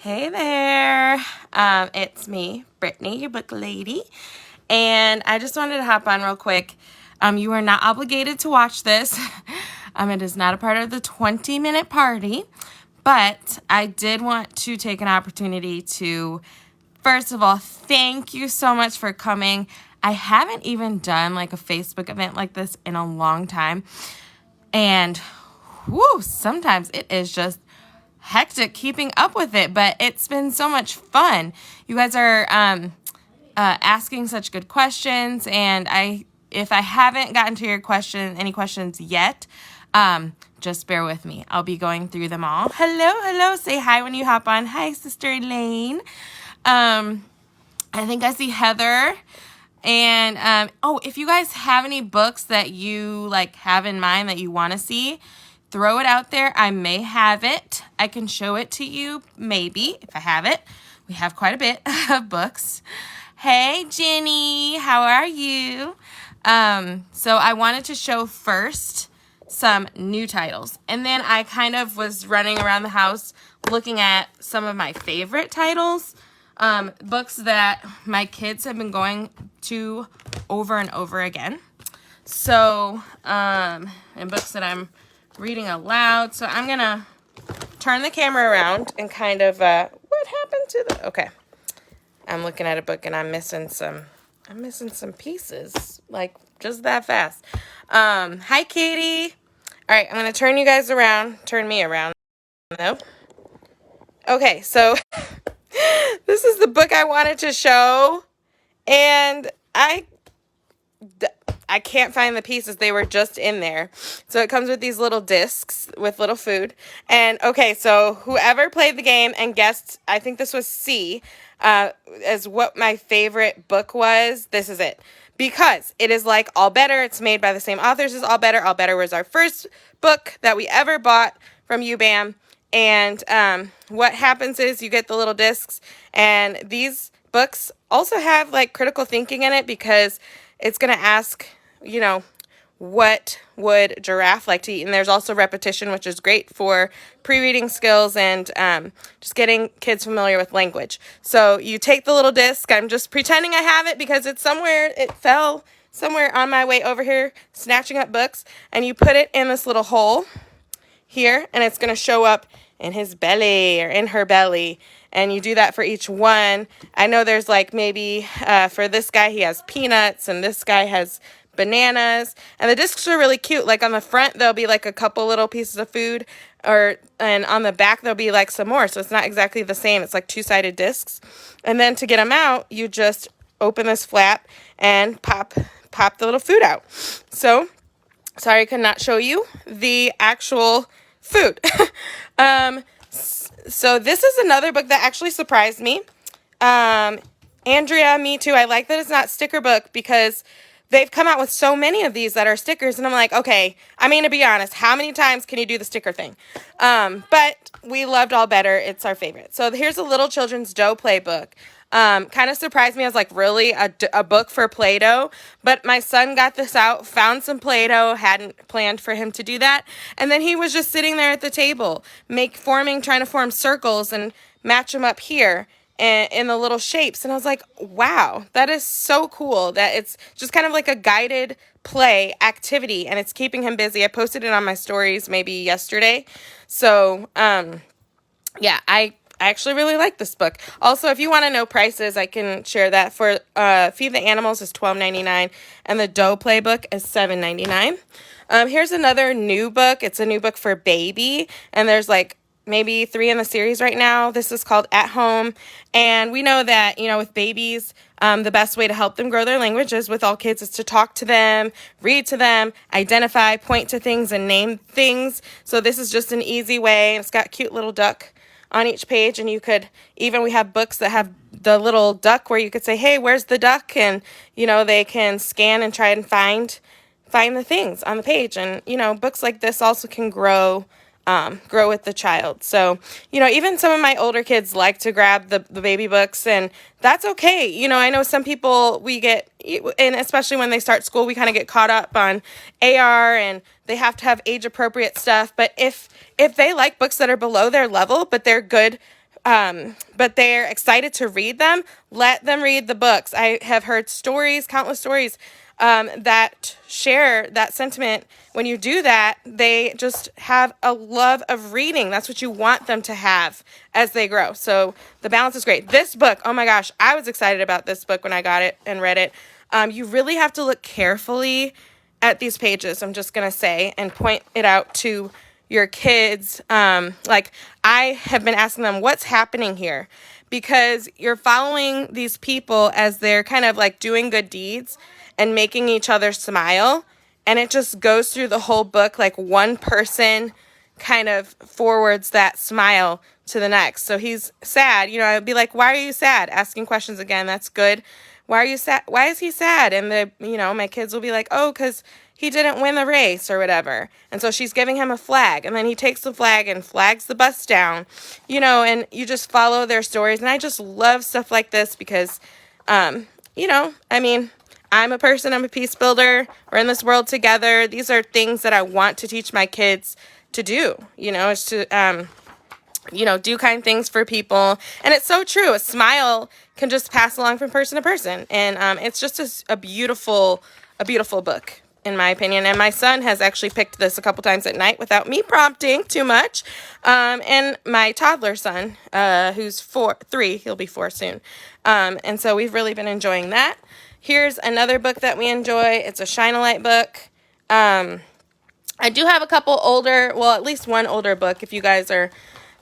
Hey there, it's me, Brittany, your book lady, and I just wanted to hop on real quick. You are not obligated to watch this. It is not a part of the 20-minute party, but I did want to take an opportunity to, first of all, thank you so much for coming. I haven't even done like a Facebook event like this in a long time, and sometimes it is just hectic keeping up with it, but it's been so much fun. You guys are asking such good questions, and if I haven't gotten to your any questions yet, just bear with me. I'll be going through them all. Hello. Say hi when you hop on. Hi, Sister Elaine. I think I see Heather. And if you guys have any books that you have in mind that you want to see, throw it out there. I may have it. I can show it to you, maybe, if I have it. We have quite a bit of books. Hey, Jenny, how are you? So I wanted to show first some new titles. And then I kind of was running around the house looking at some of my favorite titles, books that my kids have been going to over and over again. So, and books that I'm reading aloud. So I'm gonna turn the camera around and kind of what happened to the I'm looking at a book and I'm missing some pieces, like just that fast. Hi, Katie. All right, I'm gonna turn you guys around. Turn me around. No. Okay, so this is the book I wanted to show, and I can't find the pieces. They were just in there. So it comes with these little discs with little food. And okay, so whoever played the game and guessed, I think this was C, as what my favorite book was, this is it. Because it is like All Better. It's made by the same authors as All Better. All Better was our first book that we ever bought from UBAM. And what happens is you get the little discs, and these books also have like critical thinking in it, because it's going to ask, what would giraffe like to eat? And there's also repetition, which is great for pre-reading skills and just getting kids familiar with language. So you take the little disc. I'm just pretending I have it because it's somewhere. It fell somewhere on my way over here, snatching up books. And you put it in this little hole here, and it's going to show up in his belly or in her belly. And you do that for each one. I know there's maybe for this guy, he has peanuts, and this guy has bananas. And the discs are really cute. Like on the front, there'll be a couple little pieces of food, and on the back, there'll be some more. So it's not exactly the same. It's two-sided discs. And then to get them out, you just open this flap and pop the little food out. So, sorry I could not show you the actual food. So this is another book that actually surprised me. Andrea, me too. I like that it's not sticker book, because they've come out with so many of these that are stickers, and I'm like, okay, to be honest, how many times can you do the sticker thing? But we loved All Better. It's our favorite. So here's a little children's dough play book. Kind of surprised me. I was like, really? A book for Play-Doh? But my son got this out, found some Play-Doh, hadn't planned for him to do that. And then he was just sitting there at the table, trying to form circles and match them up here in the little shapes. And I was like, wow, that is so cool that it's just kind of like a guided play activity, and it's keeping him busy. I posted it on my stories maybe yesterday. So, yeah, I actually really like this book. Also, if you want to know prices, I can share that. For Feed the Animals is $12.99, and the Dough Play book is $7.99. Here's another new book. It's a new book for baby, and there's maybe 3 in the series right now. This is called At Home, and we know that, with babies, the best way to help them grow their language is with all kids is to talk to them, read to them, identify, point to things, and name things. So this is just an easy way. It's got a cute little duck on each page, and we have books that have the little duck where you could say, hey, where's the duck? And, they can scan and try and find the things on the page. And, books like this also can grow with the child. So, even some of my older kids like to grab the baby books, and that's okay. I know some people and especially when they start school, we kind of get caught up on AR, and they have to have age appropriate stuff. But if they like books that are below their level, but they're good but they're excited to read them, let them read the books. I have heard stories, countless stories, that share that sentiment. When you do that, they just have a love of reading. That's what you want them to have as they grow. So the balance is great. This book, oh my gosh, I was excited about this book when I got it and read it. You really have to look carefully at these pages, I'm just going to say, and point it out to your kids. Like, I have been asking them, what's happening here? Because you're following these people as they're kind of like doing good deeds and making each other smile. And it just goes through the whole book, like one person kind of forwards that smile to the next. So he's sad. I'd be like, why are you sad? Asking questions again. That's good. Why are you sad? Why is he sad? And my kids will be like, oh, because he didn't win the race or whatever. And so she's giving him a flag, and then he takes the flag and flags the bus down, and you just follow their stories. And I just love stuff like this because, I'm a person, I'm a peace builder. We're in this world together. These are things that I want to teach my kids to do, is to, do kind things for people. And it's so true. A smile can just pass along from person to person. And it's just a beautiful book, in my opinion. And my son has actually picked this a couple times at night without me prompting too much. And my toddler son, who's 3, he'll be 4 soon. And so we've really been enjoying that. Here's another book that we enjoy. It's a Shine-a-Light book. I do have a couple at least one older book. If you guys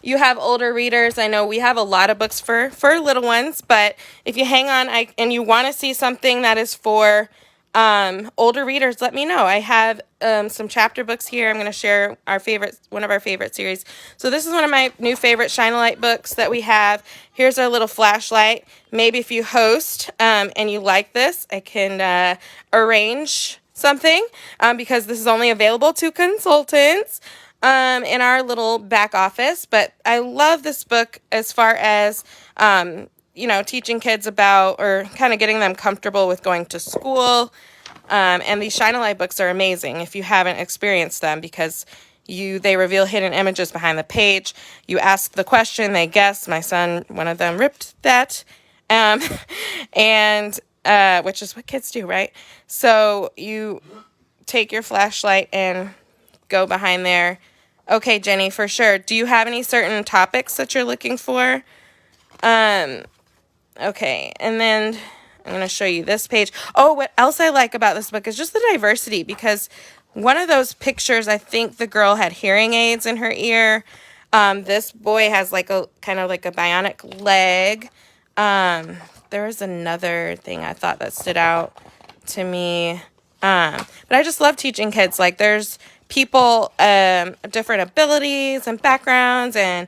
you have older readers, I know we have a lot of books for little ones, but if you hang on and you want to see something that is for older readers, let me know. I have some chapter books here. I'm going to share one of our favorite series. So this is one of my new favorite Shine-a-Light books that we have. Here's our little flashlight. Maybe if you host and you like this, I can arrange something because this is only available to consultants in our little back office. But I love this book as far as teaching kids about, or kind of getting them comfortable with going to school. And these Shine-a-Light books are amazing if you haven't experienced them, because they reveal hidden images behind the page. You ask the question, they guess. My son, one of them, ripped that. And which is what kids do, right? So you take your flashlight and go behind there. Okay, Jenny, for sure. Do you have any certain topics that you're looking for? Okay, and then I'm going to show you this page. Oh, what else I like about this book is just the diversity, because one of those pictures, I think the girl had hearing aids in her ear. This boy has like a kind of like a bionic leg. There was another thing I thought that stood out to me. But I just love teaching kids. Like, there's people, different abilities and backgrounds, and,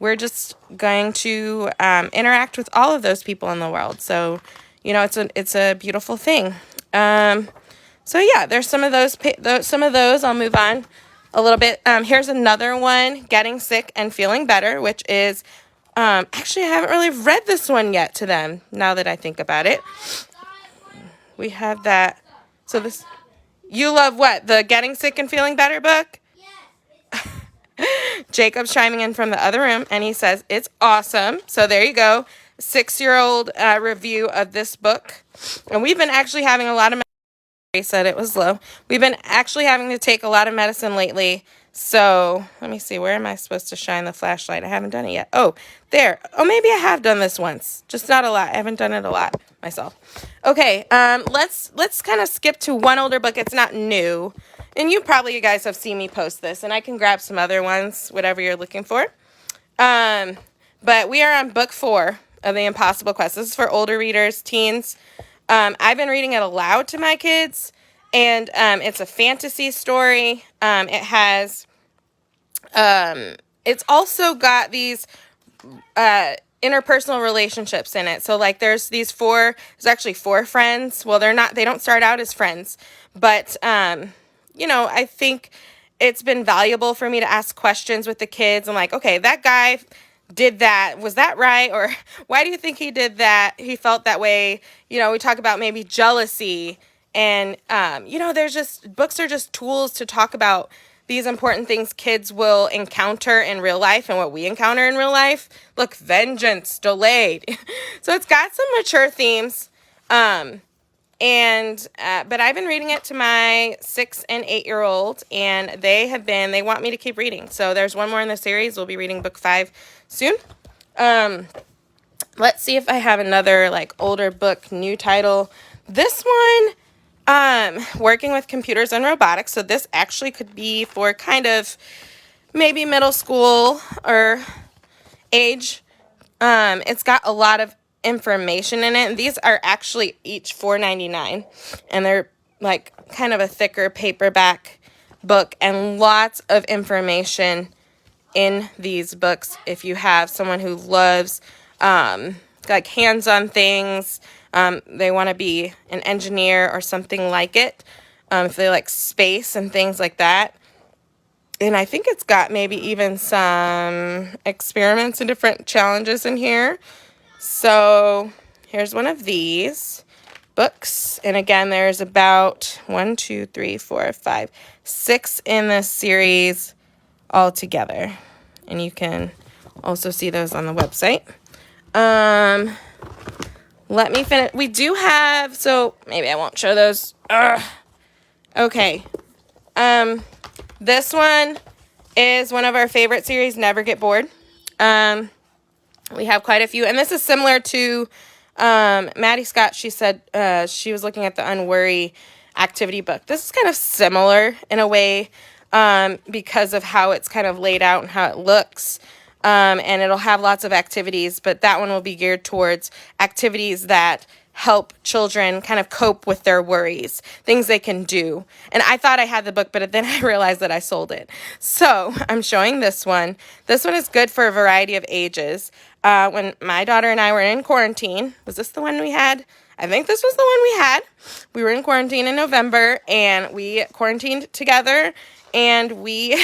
we're just going to interact with all of those people in the world. So, it's a beautiful thing. So yeah, there's some of those. I'll move on a little bit. Here's another one, Getting Sick and Feeling Better, which is, actually, I haven't really read this one yet to them, now that I think about it. We have that. So you love what? The Getting Sick and Feeling Better book? Jacob's chiming in from the other room, and he says, it's awesome. So there you go. 6-year-old review of this book. And we've been actually having a lot of medicine. He said it was low. We've been actually having to take a lot of medicine lately. So let me see. Where am I supposed to shine the flashlight? I haven't done it yet. Oh, there. Oh, maybe I have done this once. Just not a lot. I haven't done it a lot myself. Okay, let's kind of skip to one older book. It's not new. And you guys have seen me post this, and I can grab some other ones, whatever you're looking for. But we are on book 4 of The Impossible Quest. This is for older readers, teens. I've been reading it aloud to my kids, and it's a fantasy story. It has, it's also got these interpersonal relationships in it. So like there's actually 4 friends. Well, they don't start out as friends, but I think it's been valuable for me to ask questions with the kids. I'm like, okay, that guy did that. Was that right? Or why do you think he did that? He felt that way. We talk about maybe jealousy, and, books are just tools to talk about these important things kids will encounter in real life and what we encounter in real life. Look, vengeance, delayed. So it's got some mature themes. But I've been reading it to my 6 and 8-year-old, and they want me to keep reading. So there's one more in the series. We'll be reading book 5 soon. Let's see if I have another like older book, new title. This one, Working with Computers and Robotics. So this actually could be for kind of maybe middle school or age. It's got a lot of information in it, and these are actually each $4.99, and they're like kind of a thicker paperback book, and lots of information in these books if you have someone who loves like hands-on things. They want to be an engineer or something like it, if they like space and things like that. And I think it's got maybe even some experiments and different challenges in here. So here's one of these books. And again, there's about 1, 2, 3, 4, 5, 6 in this series all together. And you can also see those on the website. Let me finish. We do have, so maybe I won't show those. Okay. This one is one of our favorite series, Never Get Bored. We have quite a few, and this is similar to Maddie Scott. She said she was looking at the Unworry activity book. This is kind of similar in a way because of how it's kind of laid out and how it looks, and it'll have lots of activities, but that one will be geared towards activities that help children kind of cope with their worries, things they can do. And I thought I had the book, but then I realized that I sold it. So I'm showing this one. This one is good for a variety of ages. When my daughter and I were in quarantine, was this the one we had? I think this was the one we had. We were in quarantine in November, and we quarantined together, and we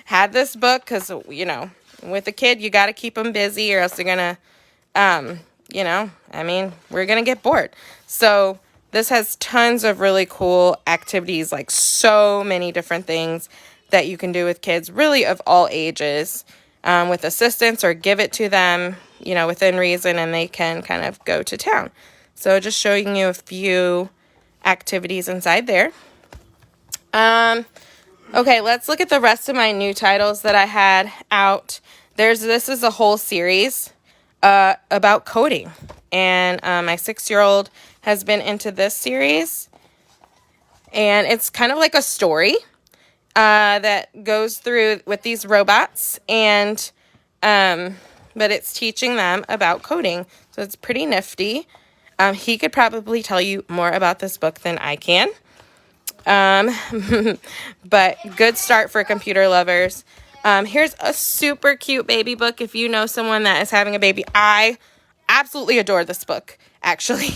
had this book because, you know, with a kid, you got to keep them busy or else they're going to, we're going to get bored. So this has tons of really cool activities, like so many different things that you can do with kids, really of all ages, with assistance, or give it to them, within reason, and they can kind of go to town. So just showing you a few activities inside there. Okay, let's look at the rest of my new titles that I had out. This is a whole series about coding, and my 6-year-old has been into this series, and it's kind of like a story that goes through with these robots, and but it's teaching them about coding, so it's pretty nifty. He could probably tell you more about this book than I can, but good start for computer lovers. Here's a super cute baby book. If you know someone that is having a baby, I absolutely adore this book, actually,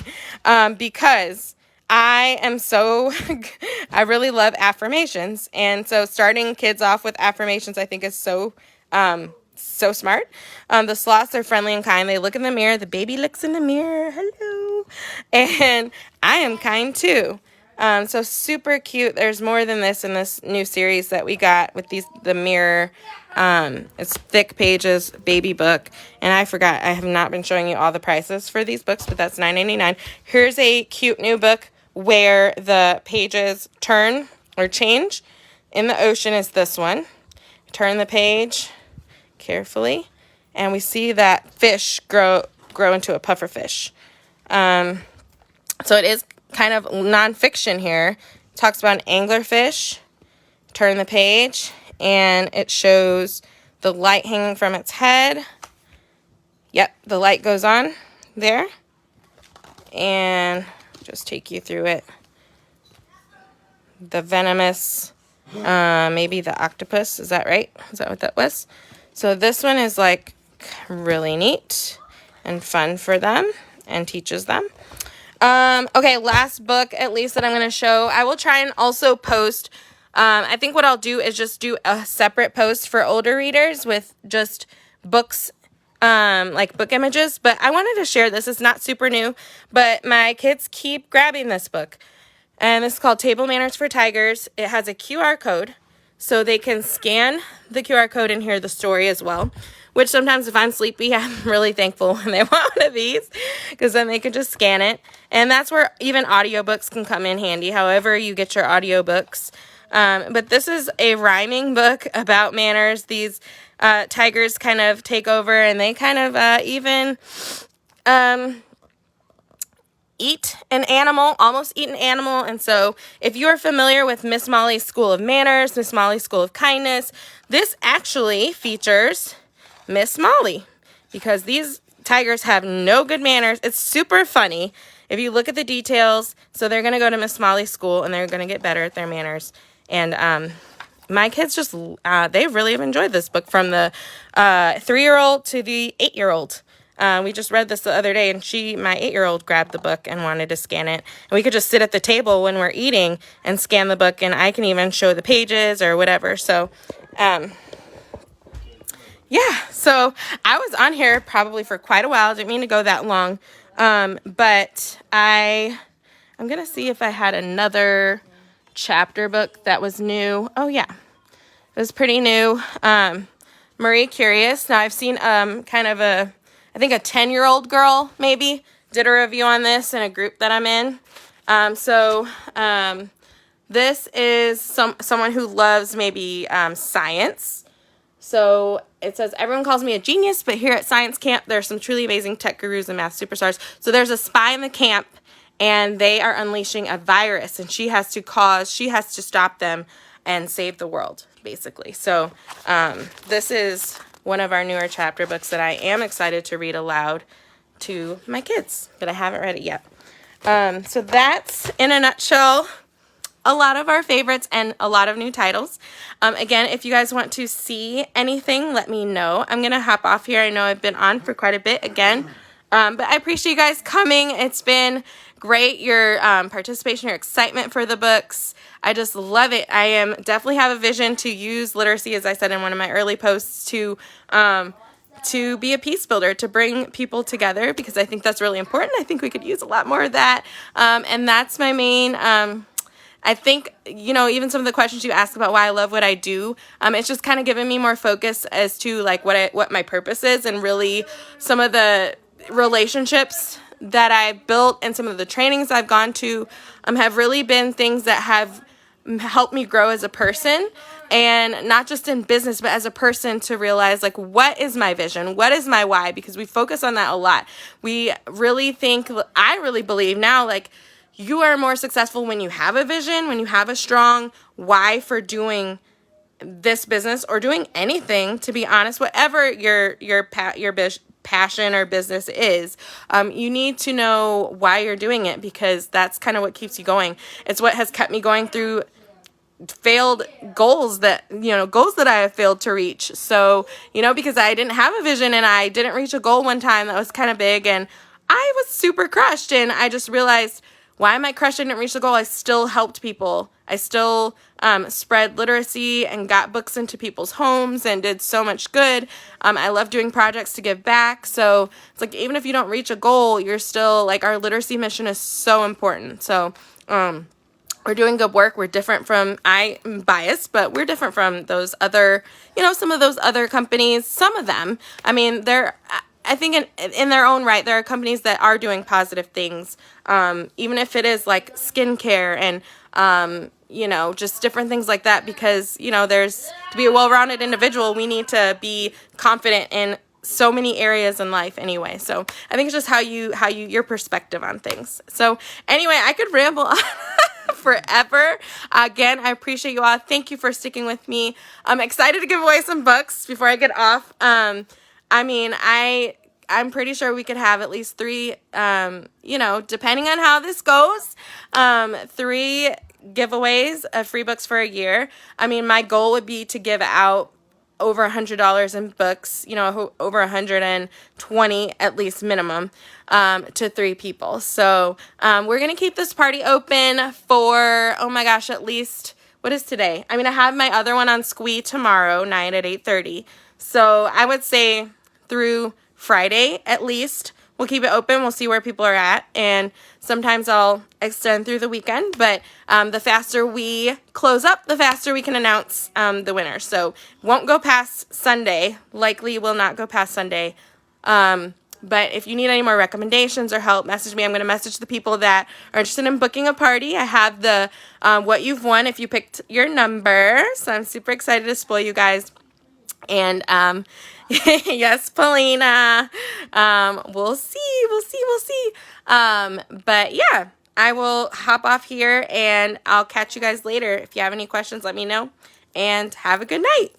because I really love affirmations. And so starting kids off with affirmations, I think is so smart. The sloths are friendly and kind. They look in the mirror. The baby looks in the mirror. Hello. And I am kind too. So super cute. There's more than this in this new series that we got with the mirror. It's thick pages, baby book. And I forgot, I have not been showing you all the prices for these books, but that's $9.99. Here's a cute new book where the pages turn or change. In the Ocean is this one. Turn the page carefully, and we see that fish grow into a puffer fish. So it is kind of nonfiction here. It talks about an anglerfish. Turn the page, and it shows the light hanging from its head. Yep, the light goes on there. And just take you through it. The venomous, maybe the octopus, is that right? Is that what that was? So this one is like really neat and fun for them and teaches them. Okay, last book at least that I'm going to show. I will try and also post, I think what I'll do is just do a separate post for older readers with just books, like book images. But I wanted to share this. It's not super new, but my kids keep grabbing this book. And this is called Table Manners for Tigers. It has a QR code. so they can scan the QR code and hear the story as well, which sometimes if I'm sleepy, I'm really thankful when they want one of these, because then they can just scan it. And that's where even audiobooks can come in handy, however you get your audiobooks. But this is a rhyming book about manners. These tigers kind of take over, and they kind of even eat an animal, almost eat an animal. And so if you are familiar with Miss Molly's School of Manners, Miss Molly's School of Kindness, this actually features Miss Molly, because these tigers have no good manners. It's super funny if you look at the details. So they're going to go to Miss Molly's school, and they're going to get better at their manners. And my kids just, they really have enjoyed this book, from the 3-year-old to the 8-year-old. We just read this the other day, and my 8-year-old grabbed the book and wanted to scan it. And we could just sit at the table when we're eating and scan the book, and I can even show the pages or whatever. So, yeah, so I was on here probably for quite a while. Didn't mean to go that long. But I'm going to see if I had another chapter book that was new. Oh, yeah. It was pretty new. Marie Curious. Now, I've seen kind of I think a 10-year-old girl maybe did a review on this in a group that I'm in. This is someone who loves maybe science. So it says, everyone calls me a genius, but here at science camp, there's some truly amazing tech gurus and math superstars. So there's a spy in the camp, and they are unleashing a virus, and she has to stop them and save the world, basically. So this is one of our newer chapter books that I am excited to read aloud to my kids, but I haven't read it yet. So that's, in a nutshell, a lot of our favorites and a lot of new titles. Again, if you guys want to see anything, let me know. I'm going to hop off here. I know I've been on for quite a bit again, but I appreciate you guys coming. It's been great, your participation, your excitement for the books. I just love it. I definitely have a vision to use literacy, as I said in one of my early posts, to be a peace builder, to bring people together, because I think that's really important. I think we could use a lot more of that. And that's my main, I think, even some of the questions you ask about why I love what I do, it's just kind of given me more focus as to like what my purpose is, and really some of the relationships that I've built and some of the trainings I've gone to have really been things that have helped me grow as a person, and not just in business, but as a person, to realize like, what is my vision? What is my why? Because we focus on that a lot. I really believe now, like, you are more successful when you have a vision, when you have a strong why for doing this business or doing anything, to be honest, whatever your passion or business is. You need to know why you're doing it, because that's kind of what keeps you going. It's what has kept me going through failed goals that I have failed to reach. So, because I didn't have a vision and I didn't reach a goal one time that was kind of big, and I was super crushed, and I just realized, why am I crushed? I didn't reach the goal. I still helped people. I still spread literacy and got books into people's homes and did so much good. I love doing projects to give back. So it's like, even if you don't reach a goal, you're still, like, our literacy mission is so important. So we're doing good work. We're different from, I'm biased, but we're different from those other, some of those other companies. Some of them, I think in their own right, there are companies that are doing positive things, even if it is like skincare and, just different things like that, because, to be a well-rounded individual, we need to be confident in so many areas in life anyway. So I think it's just your perspective on things. So anyway, I could ramble on forever. Again, I appreciate you all. Thank you for sticking with me. I'm excited to give away some books before I get off. I'm pretty sure we could have at least 3, depending on how this goes, 3 giveaways of free books for a year. My goal would be to give out over $100 in books, over 120 at least minimum, to 3 people. So we're going to keep this party open for, at least, what is today? I have my other one on Squee tomorrow night at 8:30. So I would say through Friday at least, we'll keep it open. We'll see where people are at. And sometimes I'll extend through the weekend. But the faster we close up, the faster we can announce the winner. So won't go past Sunday. Likely will not go past Sunday. But if you need any more recommendations or help, message me. I'm going to message the people that are interested in booking a party. I have the what you've won if you picked your number. So I'm super excited to spoil you guys. And yes, Paulina. We'll see. But yeah, I will hop off here and I'll catch you guys later. If you have any questions, let me know. And have a good night.